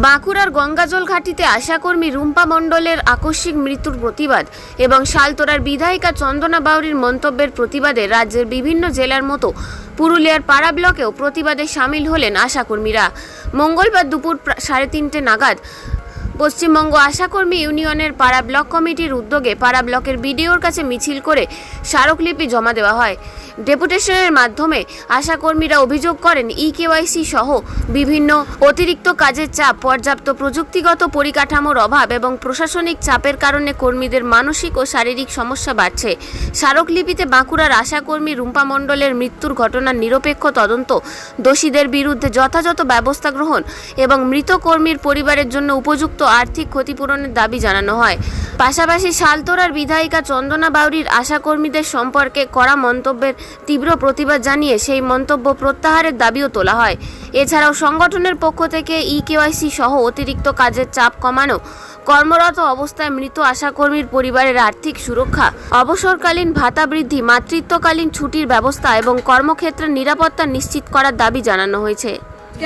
বাঁকুড়ার গঙ্গাজল ঘাটিতে আশাকর্মী রুম্পা মণ্ডলের আকস্মিক মৃত্যুর প্রতিবাদ এবং শালতোরার বিধায়িকা চন্দনা বাউরির মন্তব্যের প্রতিবাদে রাজ্যের বিভিন্ন জেলার মতো পুরুলিয়ার পাড়া ব্লকেও প্রতিবাদে সামিল হলেন আশাকর্মীরা। মঙ্গলবার দুপুর 3:30 নাগাদ পশ্চিমবঙ্গ আশাকর্মী ইউনিয়নের পাড়া ব্লক কমিটির উদ্যোগে পাড়া ব্লকের বিডিওর কাছে মিছিল করে স্মারকলিপি জমা দেওয়া হয়। ডেপুটেশনের মাধ্যমে আশাকর্মীরা অভিযোগ করেন ইকেওয়াইসি সহ বিভিন্ন অতিরিক্ত কাজের চাপ, পর্যাপ্ত প্রযুক্তিগত পরিকাঠামোর অভাব এবং প্রশাসনিক চাপের কারণে কর্মীদের মানসিক ও শারীরিক সমস্যা বাড়ছে। স্মারকলিপিতে বাঁকুড়ার আশাকর্মী রুম্পা মণ্ডলের মৃত্যুর ঘটনার নিরপেক্ষ তদন্ত, দোষীদের বিরুদ্ধে যথাযথ ব্যবস্থা গ্রহণ এবং মৃত কর্মীর পরিবারের জন্য উপযুক্ত আর্থিক ক্ষতিপূরণের দাবি জানানো হয়। পাশাপাশি শালতোরার বিধায়িকা চন্দনা বাউরির আশাকর্মীদের সম্পর্কে করা মন্তব্যের তীব্র প্রতিবাদ জানিয়ে সেই মন্তব্য প্রত্যাহারের দাবিও তোলা হয়। এছাড়াও সংগঠনের পক্ষ থেকে ইকেওয়াইসি সহ অতিরিক্ত কাজের চাপ কমানো, কর্মরত অবস্থায় মৃত আশাকর্মীর পরিবারের আর্থিক সুরক্ষা, অবসরকালীন ভাতা বৃদ্ধি, মাতৃত্বকালীন ছুটির ব্যবস্থা এবং কর্মক্ষেত্রের নিরাপত্তা নিশ্চিত করার দাবি জানানো হয়েছে।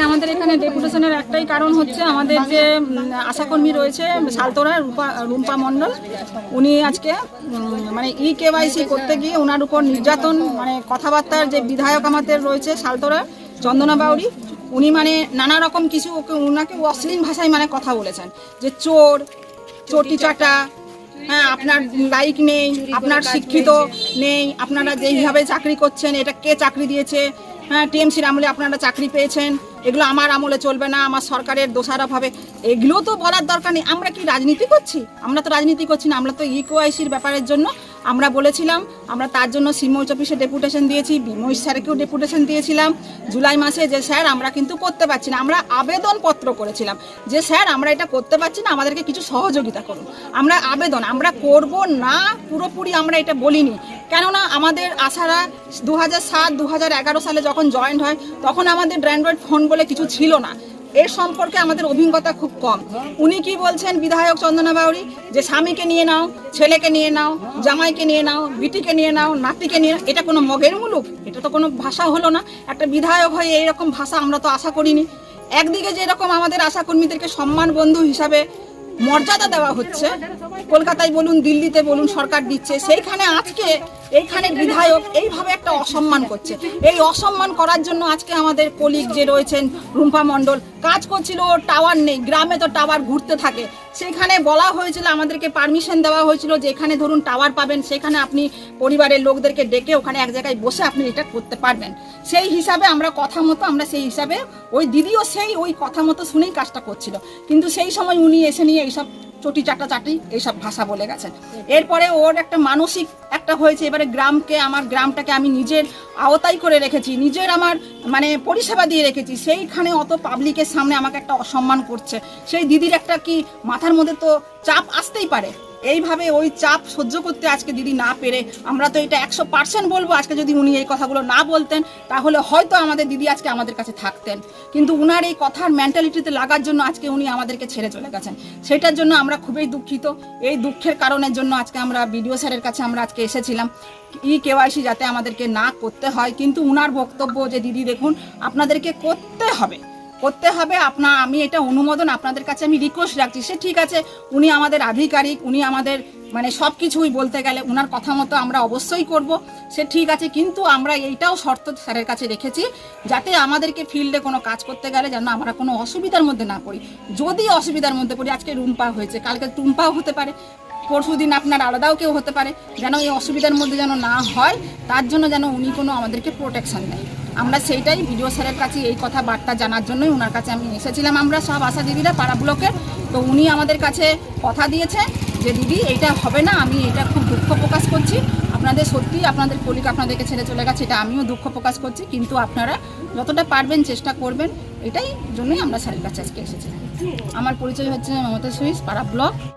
আমাদের এখানে ডেপুটেশনের একটাই কারণ হচ্ছে আমাদের যে আশাকর্মী রয়েছে শালতোরার রুম্পা মণ্ডল, উনি আজকে মানে ইকেওয়াইসি করতে গিয়ে ওনার উপর নির্যাতন, মানে কথাবার্তার যে বিধায়ক আমাদের রয়েছে শালতোরার চন্দনা বাউরি, উনি মানে নানা রকম কিছু ওনাকে অশ্লীল ভাষায় মানে কথা বলেছেন যে চোর, চটি চাটা, হ্যাঁ আপনার লাইক নেই, আপনার শিক্ষিত নেই, আপনারা যেইভাবে চাকরি করছেন এটা কে চাকরি দিয়েছে, হ্যাঁ টিএমসির আমলে আপনারা চাকরি পেয়েছেন, এগুলো আমার আমলে চলবে না, আমার সরকারের দোষারোপ হবে, এগুলো তো বলার দরকার নেই। আমরা কি রাজনীতি করছি? আমরা তো রাজনীতি করছি না, আমরা তো ইকেওয়াইসির ব্যাপারের জন্য আমরা বলেছিলাম, আমরা তার জন্য সিমোচ অফিসে ডেপুটেশন দিয়েছি, বিমোচ স্যারকেও ডেপুটেশন দিয়েছিলাম জুলাই মাসে যে স্যার আমরা কিন্তু করতে পারছি না। আমরা আবেদনপত্র করেছিলাম যে স্যার আমরা এটা করতে পারছি না, আমাদেরকে কিছু সহযোগিতা করুন। আমরা আবেদন আমরা করব না, পুরোপুরি আমরা এটা বলিনি, কেননা আমাদের আশারা 2007-2011 সালে যখন জয়েন্ট হয় তখন আমাদের অ্যান্ড্রয়েড ফোন বলে কিছু ছিল না, এর সম্পর্কে আমাদের অভিজ্ঞতা খুব কম। উনি কি বলছেন বিধায়ক চন্দনা বাউরি যে স্বামীকে নিয়ে নাও, ছেলেকে নিয়ে নাও, জামাইকে নিয়ে নাও, বিটিকে নিয়ে নাও, নাতিকে নিয়ে নাও, এটা কোনো মগের মুলুক? এটা তো কোনো ভাষা হলো না। একটা বিধায়ক হয়ে এইরকম ভাষা আমরা তো আশা করিনি। একদিকে যেরকম আমাদের আশাকর্মীদেরকে সম্মান বন্ধু হিসাবে মর্যাদা দেওয়া হচ্ছে, কলকাতায় বলুন দিল্লিতে বলুন সরকার দিচ্ছে, সেইখানে আজকে এইখানে বিধায়ক এইভাবে একটা অসম্মান করছে। এই অসম্মান করার জন্য আজকে আমাদের কলিগ যে রয়েছেন রুম্পা মণ্ডল কাজ করছিল, টাওয়ার নেই, গ্রামে তো টাওয়ার ঘুরতে থাকে, সেখানে বলা হয়েছিল, আমাদেরকে পারমিশন দেওয়া হয়েছিল যে এখানে ধরুন টাওয়ার পাবেন, সেখানে আপনি পরিবারের লোকদেরকে ডেকে ওখানে এক জায়গায় বসে আপনি এটা করতে পারবেন। সেই হিসাবে আমরা কথা মতো আমরা সেই হিসাবে ওই দিদিও সেই ওই কথা মতো শুনেই কাজটা করছিল, কিন্তু সেই সময় উনি এসে নিয়ে এইসব চটি চাটি এইসব ভাষা বলে গেছেন। এরপরে ওর একটা মানসিক একটা হয়েছে, এবারে গ্রামকে, আমার গ্রামটাকে আমি নিজের আওতায় করে রেখেছি, নিজের আমার মানে পরিষেবা দিয়ে রেখেছি, সেইখানে অত পাবলিকের সামনে আমাকে একটা অসম্মান করছে। সেই দিদির একটা কি মাথার মধ্যে তো চাপ আসতেই পারে, এইভাবে ওই চাপ সহ্য করতে আজকে দিদি না পেরে, আমরা তো এটা 100% বলবো, আজকে যদি উনি এই কথাগুলো না বলতেন তাহলে হয়তো আমাদের দিদি আজকে আমাদের কাছে থাকতেন, কিন্তু উনার এই কথার মেন্টালিটিতে লাগার জন্য আজকে উনি আমাদেরকে ছেড়ে চলে গেছেন। সেটার জন্য আমরা খুবই দুঃখিত। এই দুঃখের কারণের জন্য আজকে আমরা বিডিও স্যারের কাছে আমরা আজকে এসেছিলাম ইকেওয়াইসি যাতে আমাদেরকে না করতে হয়, কিন্তু উনার বক্তব্য যে দিদি দেখুন আপনাদেরকে করতে হবে, আমি এটা অনুমোদন আপনাদের কাছে আমি রিকোয়েস্ট রাখছি। সে ঠিক আছে, উনি আমাদের আধিকারিক, উনি আমাদের মানে সব কিছুই বলতে গেলে ওনার কথা মতো আমরা অবশ্যই করব, সে ঠিক আছে, কিন্তু আমরা এইটাও শর্ত স্যারের কাছে রেখেছি যাতে আমাদেরকে ফিল্ডে কোনো কাজ করতে গেলে যেন আমরা কোনো অসুবিধার মধ্যে না পড়ি। যদি অসুবিধার মধ্যে পড়ি, আজকে রুম্পা হয়েছে, কালকে টুম্পাও হতে পারে, পরশুদিন আপনার আলাদাও কেউ হতে পারে, যেন এই অসুবিধার মধ্যে যেন না হয়, তার জন্য যেন উনি কোনো আমাদেরকে প্রোটেকশন দেয়। আমরা সেইটাই ভিডিও স্যারের কাছে এই কথা বার্তা জানার জন্যই ওনার কাছে আমি এসেছিলাম। আমরা সব আশাজীবীরা পাড়া ব্লকের, তো উনি আমাদের কাছে কথা দিয়েছে যে দিদি এইটা হবে না, আমি এটা খুব দুঃখ প্রকাশ করছি, আপনাদের সত্যি আপনাদের কলিগ আপনাদেরকে ছেড়ে চলে গেছে, এটা আমিও দুঃখ প্রকাশ করছি, কিন্তু আপনারা যতটা পারবেন চেষ্টা করবেন, এটাই জন্যই আমরা স্যারের কাছে আজকে এসেছিলাম। আমার পরিচয় হচ্ছে মমতা সুইস, পাড়া ব্লক।